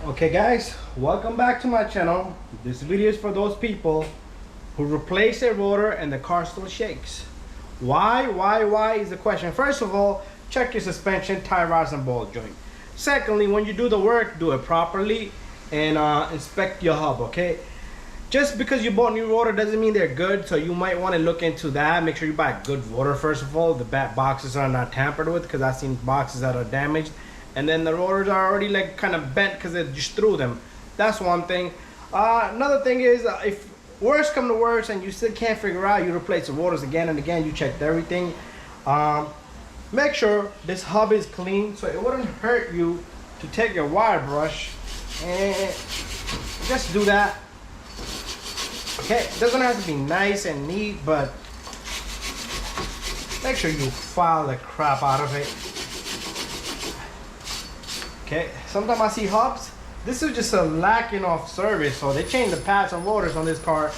Okay guys, welcome back to my channel. This video is for those people who replace their rotor and the car still shakes. Why is the question. First of all, check your suspension, tie rods and ball joint. Secondly, when you do the work, do it properly and inspect your hub, okay? Just because you bought new rotor doesn't mean they're good, so you might want to look into that. Make sure you buy a good rotor first of all. The back boxes are not tampered with, because I've seen boxes that are damaged. And then the rotors are already like kind of bent because they just threw them. That's one thing. Another thing is, if worse come to worse and you still can't figure out, you replace the rotors again and again. You checked everything. Make sure this hub is clean, so it wouldn't hurt you to take your wire brush and just do that. Okay, it doesn't have to be nice and neat, but make sure you file the crap out of it. Okay, sometimes I see hubs. This is just a lacking of service, so they changed the pads and rotors on this car.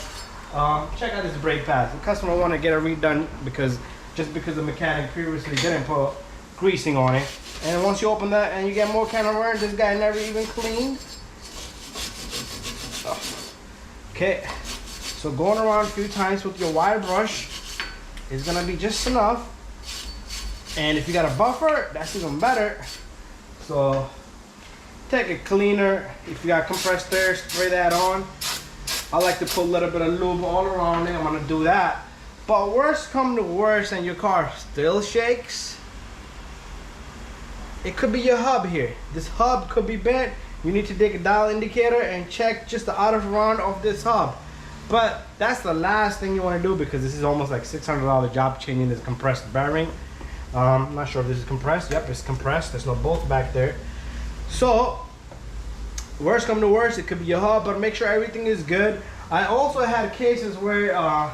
Check out this brake pads. The customer want to get it redone because the mechanic previously didn't put greasing on it. And once you open that and you get more kind of wear, this guy never even cleaned. Okay, so going around a few times with your wire brush is gonna be just enough. And if you got a buffer, that's even better. So take a cleaner. If you got compressed air, spray that on. I like to put a little bit of lube all around it. I'm gonna do that. But worst come to worst and your car still shakes, it could be your hub here. This hub could be bent. You need to take a dial indicator and check just the outer round of this hub. But that's the last thing you want to do, because this is almost like $600 job changing this compressed bearing. I'm not sure if this is compressed. Yep, it's compressed. There's no bolts back there. So worst come to worst, it could be your hub, but make sure everything is good. I also had cases where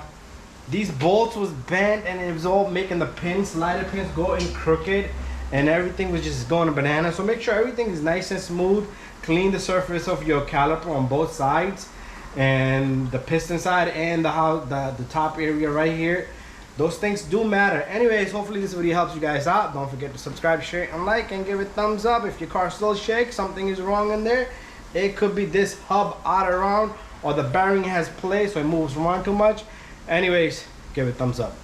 these bolts was bent and it was all making the pins, slider pins, go in crooked, and everything was just going banana. So make sure everything is nice and smooth. Clean the surface of your caliper on both sides, and the piston side and the top area right here. Those things do matter. Anyways, hopefully this video helps you guys out. Don't forget to subscribe, share, and like, and give it a thumbs up. If your car still shakes, something is wrong in there. It could be this hub out around, or the bearing has play so it moves around too much. Anyways, give it a thumbs up.